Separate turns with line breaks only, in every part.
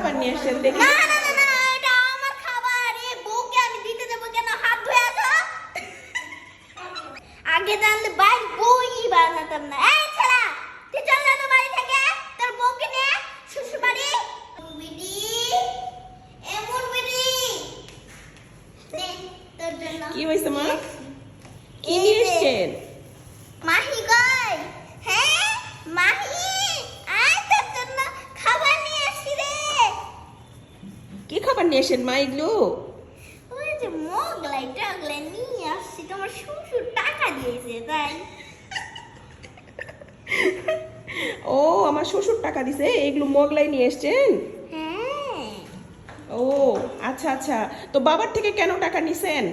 খাবার নিয়ে আসছেন দেখি?
না না না না, এটা আমার খাবার। এই বউকে আমি দিতে দেব কেন? হাত ধুয়ে আসো। আগে জানলে ভাই বউই বানাতাম না। এই ছেলে, তুই চল না তো বাড়ি থেকে, তোর বউকে নিয়ে শ্বশুর বাড়ি। বিডি, এমন বিডি নে তোর জন্য।
কি হইছে মা? কি নিয়ে আসছেন?
মাহি কই? হ্যাঁ মাহি, আয় তোর জন্য খাবার নিয়ে আসছি রে।
কি খাবার নিয়ে আসেন মা এগুলো?
ওই যে মোগলাই টাগলাই নিয়ে আসছি, তোমার শ্বশুর টাকা দিয়েছে তাই।
ও, আমার শ্বশুর টাকা দিছে, এগুলো মোগলাই নিয়ে আসছেন?
হ্যাঁ।
ও আচ্ছা আচ্ছা, তো বাবার থেকে কেন টাকা নিছেন?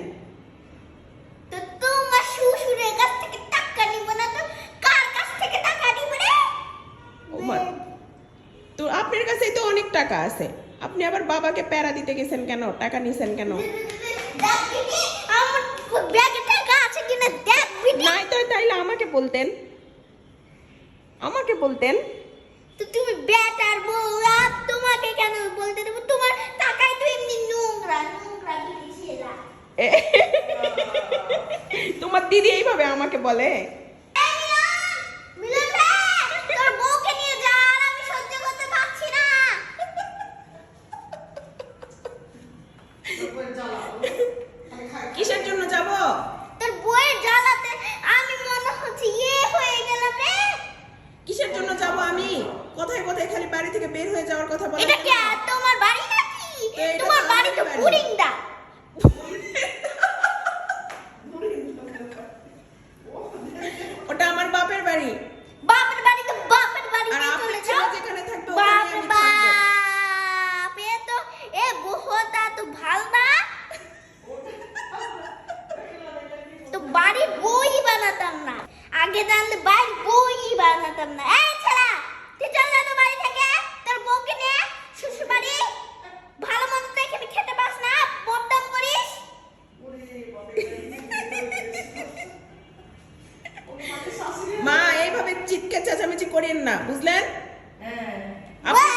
তো তোমার শ্বশুরের কাছ থেকে টাকা নিব না তো কার কাছ থেকে টাকা নিব রে?
ও মা, তো আপনার কাছেই তো অনেক টাকা আছে, আপনি আবার বাবাকে প্যারা দিতে গেছেন কেন? টাকা নিছেন কেন?
দেখ বিটি, আমার ব্যাগে টাকা আছে কিনা দেখ বিটি।
নাই তো তাইলে আমাকে বলতেন, আমাকে বলতেন।
তো তুমি বেটার বউ, আর তোমাকে কেন বলতে দেব? তোমার টাকায় তো এমনি নোংরা নোংরা বিদেশিরা।
তোমার দিদি এইভাবে আমাকে বলে?
মিলন রে, তোর বউকে নিয়ে যা, আর আমি সহ্য করতে পারছি না।
কিসের জন্য যাব?
তোর বউয়ের জ্বালাতে আমি মনে হচ্ছে হয়ে গেলাম রে।
কিসের জন্য যাব আমি? কোথায় কোথায় খালি বাড়ি থেকে বের হয়ে যাওয়ার কথা বলে।
এটা কি তোমার বাড়ি নাকি?
তো এটা
তোমার
তো
বাড়ি তো
আমারই বাড়ি।
বুড়িংদা।
ওটা আমার বাপের বাড়ি,
বাপের বাড়ি তো বাপের বাড়ি
আর
চলে
আপনার
যাও।
ছেলে যেখানে থাকবে ওখানে
বাপ
আমি থাকবো।
বাপ, এ তো বহুতা তো ভাল না। তো বাড়ি বই বানাতাম না, আগে জানলে বাড়ি বই বানাতাম না। এই ছেলে, তুই চল না তো বাড়ি থেকে, তোর বউকে নিয়ে শ্বশুর বাড়ি। ভালো মন্দ তো এখানে খেতে পাস না, বদনাম করিস।
মা এইভাবে চিৎকার চেঁচামেচি করেন না, বুঝলেন? আপনার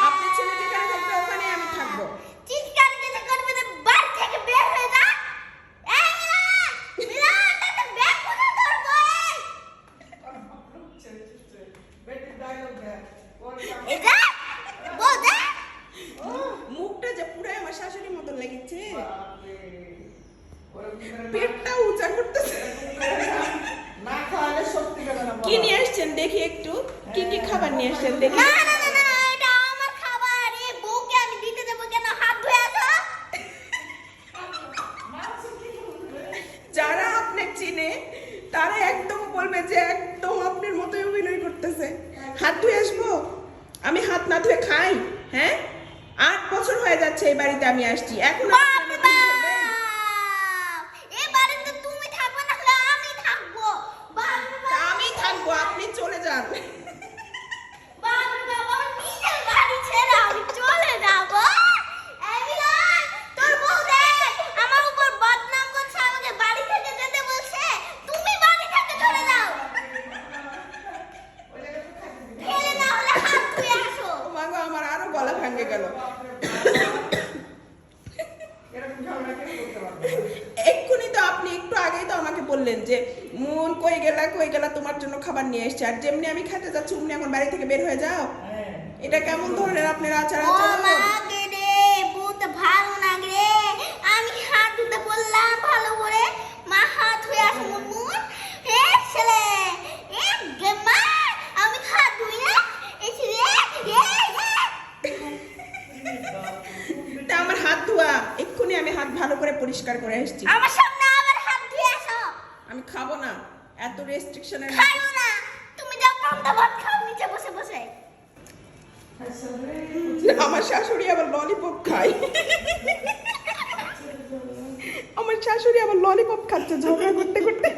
আপনার ছেলে যেখানে থাকবে ওখানে আমি থাকবো।
চিৎকার কেন করবে না? বাড়ি থেকে বের হয়ে যা। এই মিলন, মিলন, তাতে ব্যাগ কোথায় তোর বউয়ের? এই যে, বউ দে।
মুখটা যে পুরাই আমার শাশুড়ির মতন লেগেছে, পেটটা উঁচা করতেছে। কি নিয়ে আসছেন দেখি একটু, কি কি খাবার নিয়ে আসছেন দেখি?
না না না না, এটা আমার খাবার। এই বউকে আমি দিতে দেব কেন? হাত ধুয়ে আসো।
যারা আপনাকে চিনে তারা একদম বলবে যে একদম আপনার মতোই অভিনয় করতেছে। হাত ধুয়ে আসবো? আমি হাত না ধুয়ে খাই? হ্যাঁ, 8 বছর হয়ে যাচ্ছে এই বাড়িতে আমি আসছি, এখন
বাপ বাপ, এই বাড়িতে তুমি থাকবে না, হলে আমি থাকবো। বাপ বাপ,
আমি থাকবো, আপনি চলে যান।
বাপ বাপ, আমার নিজের বাড়ি ছেড়ে আমি চলে যাবো। এই মিলন, তোর বউ দেখ, আমার উপর বদনাম করছে, আমাকে বাড়ি থেকে যেতে বলছে। তুমি বাড়ি থেকে চলে যাও। ফেলে না হলে হাত ধুয়ে আসো।
ও মা গো, আমার আরো গলা ভাঙে গেল। এক্ষুনি তো আপনি একটু আগেই তো আমাকে বললেন যে মন কই গেলা তোমার জন্য খাবার নিয়ে এসেছে, আর যেমনি আমি খেতে যাচ্ছি অমনি এখন বাড়ি থেকে বের হয়ে যাও। এটা কেমন ধরনের আপনার আচার
ও
আচরণ?
মা গে রে, বহুত ভালো লাগে রে। আমি হাত ধুতে বললাম ভালো করে, মা হাত ধুয়ে আসো মুনমুন। এ ছেলে, এ গে মা, আমি হাত ধুই না। এসে রে,
তা আমার হাত ধোয়া, এক্ষুনি আমি হাত ভালো করে পরিষ্কার করে এসেছি।
আমার সামনে আবার হাত ধুয়ে আসো।
আমি খাবো না, এত রেস্ট্রিকশনের।
খাও না, তুমি যাও পান্তা ভাত খাও নিচে বসে বসে।
আমার শাশুড়ি আবার ললিপপ খায়। আমার শাশুড়ি আবার ললিপপ খাচ্ছে ঝগড়া করতে করতে।